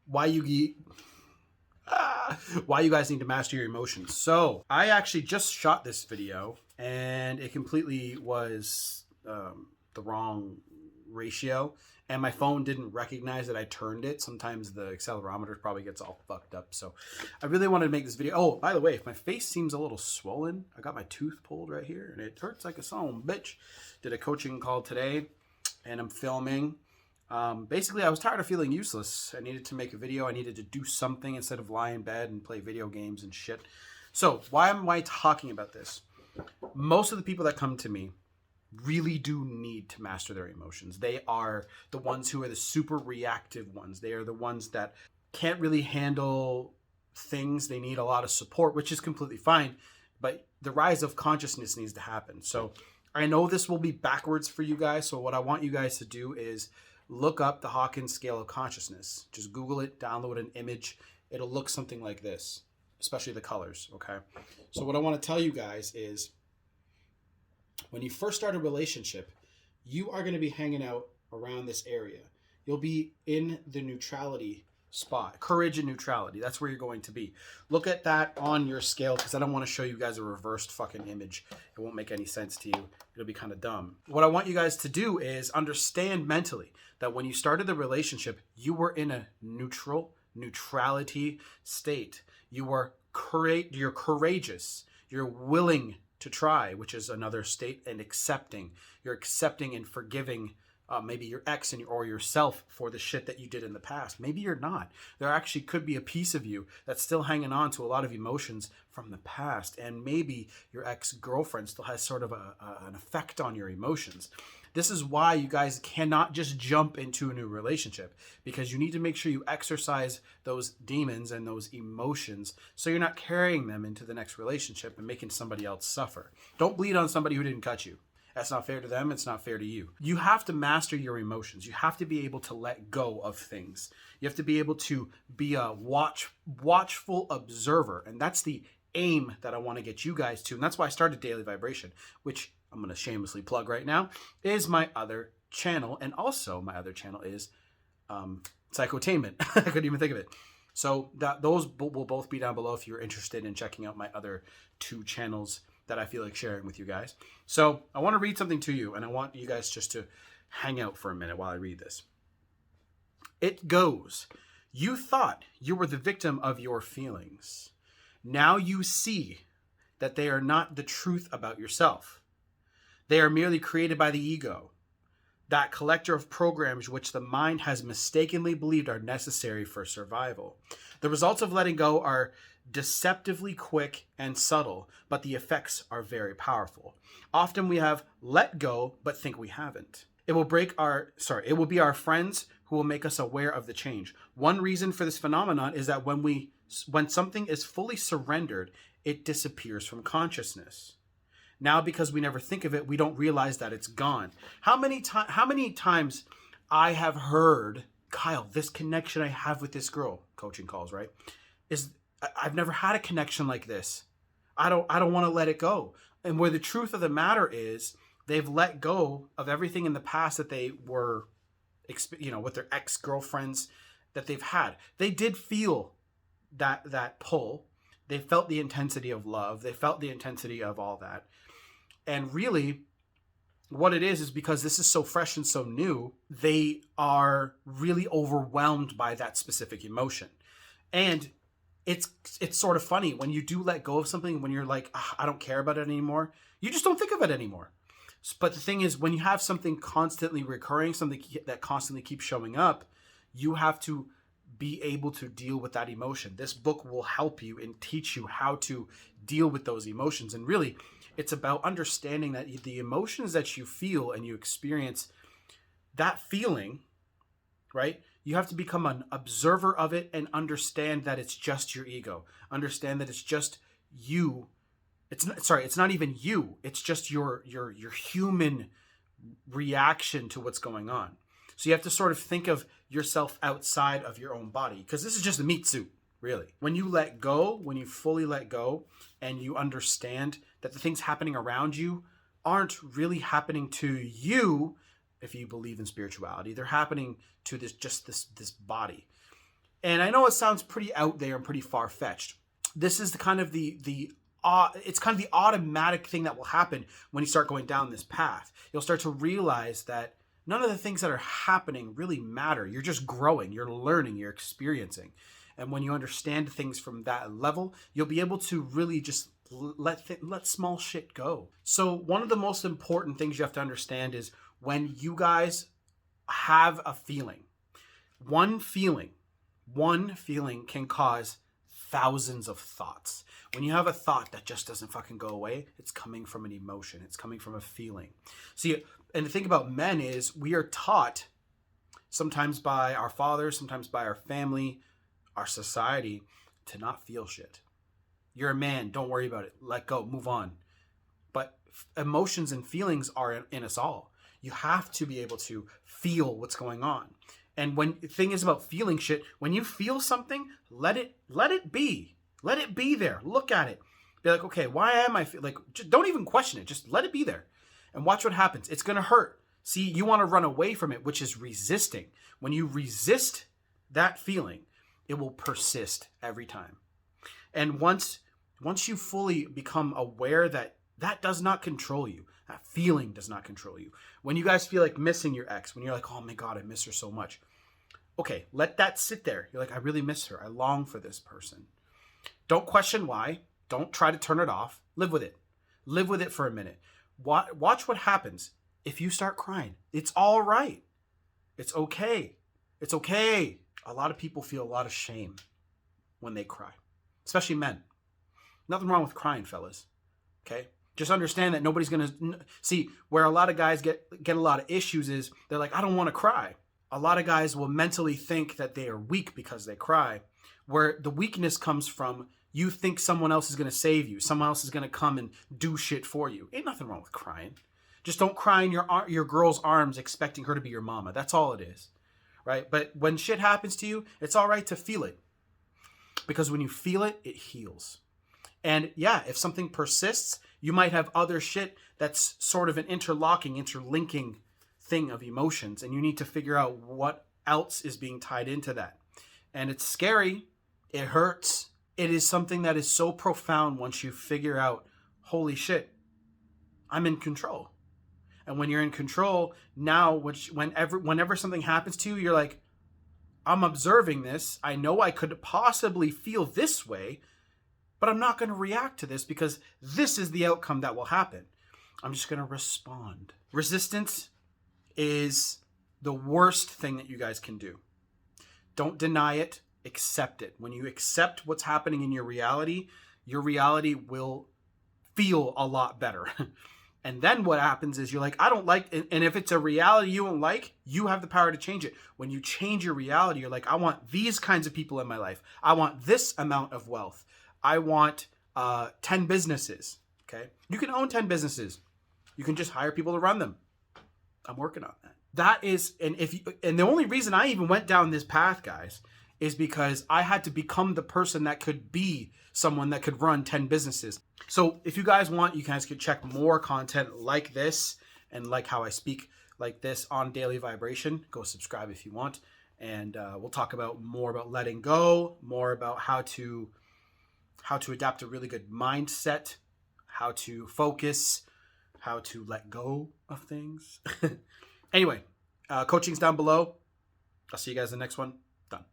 why you why you guys need to master your emotions. So I actually just shot this video and it completely was the wrong ratio, and my phone didn't recognize that I turned it. Sometimes the accelerometer probably gets all fucked up. So I really wanted to make this video. Oh, by the way, if my face seems a little swollen, I got my tooth pulled right here and it hurts like a son bitch. Did a coaching call today and I'm filming. Basically, I was tired of feeling useless. I needed to make a video. I needed to do something instead of lie in bed and play video games and shit. So why am I talking about this? Most of the people that come to me really do need to master their emotions. They are the ones who are the super reactive ones. They are the ones that can't really handle things. They need a lot of support, which is completely fine. But the rise of consciousness needs to happen. So I know this will be backwards for you guys. So what I want you guys to do is look up the Hawkins scale of consciousness. Just Google it, download an image. It'll look something like this, especially the colors, okay? So what I want to tell you guys is when you first start a relationship, you are going to be hanging out around this area. You'll be in the neutrality spot. Courage and neutrality. That's where you're going to be. Look at that on your scale because I don't want to show you guys a reversed fucking image. It won't make any sense to you. It'll be kind of dumb. What I want you guys to do is understand mentally that when you started the relationship, you were in a neutrality state. You're courageous. You're willing to try, which is another state, and accepting. You're accepting and forgiving maybe your ex or yourself for the shit that you did in the past. Maybe you're not. There actually could be a piece of you that's still hanging on to a lot of emotions from the past, and maybe your ex-girlfriend still has sort of an effect on your emotions. This is why you guys cannot just jump into a new relationship, because you need to make sure you exercise those demons and those emotions so you're not carrying them into the next relationship and making somebody else suffer. Don't bleed on somebody who didn't cut you. That's not fair to them. It's not fair to you. You have to master your emotions. You have to be able to let go of things. You have to be able to be a watchful observer. And that's the aim that I want to get you guys to. And that's why I started Daily Vibration, which I'm going to shamelessly plug right now, is my other channel. And also my other channel is Psychotainment. I couldn't even think of it. So those will both be down below if you're interested in checking out my other two channels that I feel like sharing with you guys. So I want to read something to you, and I want you guys just to hang out for a minute while I read this. It goes, "You thought you were the victim of your feelings. Now you see that they are not the truth about yourself. They are merely created by the ego, that collector of programs which the mind has mistakenly believed are necessary for survival. The results of letting go are deceptively quick and subtle, but the effects are very powerful. Often we have let go, but think we haven't. It will be our friends who will make us aware of the change. One reason for this phenomenon is that when something is fully surrendered, it disappears from consciousness. Now, because we never think of it, we don't realize that it's gone. How many times I have heard, Kyle, this connection I have with this girl, coaching calls, right? I've never had a connection like this. I don't want to let it go. And where the truth of the matter is, they've let go of everything in the past that they were, with their ex-girlfriends that they've had. They did feel that pull. They felt the intensity of love. They felt the intensity of all that. And really, what it is because this is so fresh and so new, they are really overwhelmed by that specific emotion. And it's sort of funny when you do let go of something, when you're like, I don't care about it anymore, you just don't think of it anymore. But the thing is, when you have something constantly recurring, something that constantly keeps showing up, you have to be able to deal with that emotion. This book will help you and teach you how to deal with those emotions. And really, it's about understanding that the emotions that you feel and you experience, that feeling, right? You have to become an observer of it and understand that it's just your ego. Understand that it's just you. It's not even you. It's just your human reaction to what's going on. So you have to sort of think of yourself outside of your own body, because this is just a meat suit, really. When you let go, when you fully let go, and you understand that the things happening around you aren't really happening to you, if you believe in spirituality, they're happening to this body. And I know it sounds pretty out there and pretty far-fetched. This is the kind of it's kind of the automatic thing that will happen when you start going down this path. You'll start to realize that none of the things that are happening really matter. You're just growing, you're learning, you're experiencing. And when you understand things from that level, you'll be able to really just let small shit go. So one of the most important things you have to understand is when you guys have a feeling, one feeling can cause thousands of thoughts. When you have a thought that just doesn't fucking go away, it's coming from an emotion. It's coming from a feeling. See, and the thing about men is we are taught sometimes by our fathers, sometimes by our family, our society, to not feel shit. You're a man. Don't worry about it. Let go. Move on. But emotions and feelings are in us all. You have to be able to feel what's going on. And when the thing is about feeling shit, when you feel something, let it be. Let it be there. Look at it. Be like, okay, why am I like? Just don't even question it. Just let it be there, and watch what happens. It's gonna hurt. See, you want to run away from it, which is resisting. When you resist that feeling, it will persist every time. And once you fully become aware that that does not control you, that feeling does not control you. When you guys feel like missing your ex, when you're like, oh my God, I miss her so much. Okay, let that sit there. You're like, I really miss her. I long for this person. Don't question why. Don't try to turn it off. Live with it. Live with it for a minute. Watch what happens if you start crying. It's all right. It's okay. It's okay. A lot of people feel a lot of shame when they cry, especially men. Nothing wrong with crying, fellas. Okay? Just understand that nobody's going to see where a lot of guys get a lot of issues is they're like, I don't want to cry. A lot of guys will mentally think that they are weak because they cry, where the weakness comes from you think someone else is going to save you. Someone else is going to come and do shit for you. Ain't nothing wrong with crying. Just don't cry in your girl's arms expecting her to be your mama. That's all it is, right? But when shit happens to you, it's all right to feel it. Because when you feel it, it heals. And yeah, if something persists, you might have other shit that's sort of an interlinking thing of emotions. And you need to figure out what else is being tied into that. And it's scary. It hurts. It is something that is so profound once you figure out, holy shit, I'm in control. And when you're in control, now whenever something happens to you, you're like, I'm observing this. I know I could possibly feel this way, but I'm not going to react to this because this is the outcome that will happen. I'm just going to respond. Resistance is the worst thing that you guys can do. Don't deny it. Accept it. When you accept what's happening in your reality will feel a lot better. And then what happens is you're like, I don't like, and if it's a reality you don't like, you have the power to change it. When you change your reality, you're like, I want these kinds of people in my life. I want this amount of wealth. I want 10 businesses. Okay. You can own 10 businesses. You can just hire people to run them. I'm working on that. That is, and the only reason I even went down this path, guys, is because I had to become the person that could be someone that could run 10 businesses. So if you guys want, you guys could check more content like this and like how I speak like this on Daily Vibration. Go subscribe if you want. And we'll talk more about letting go, more about how to adapt a really good mindset, how to focus, how to let go of things. Anyway, coaching's down below. I'll see you guys in the next one. Done.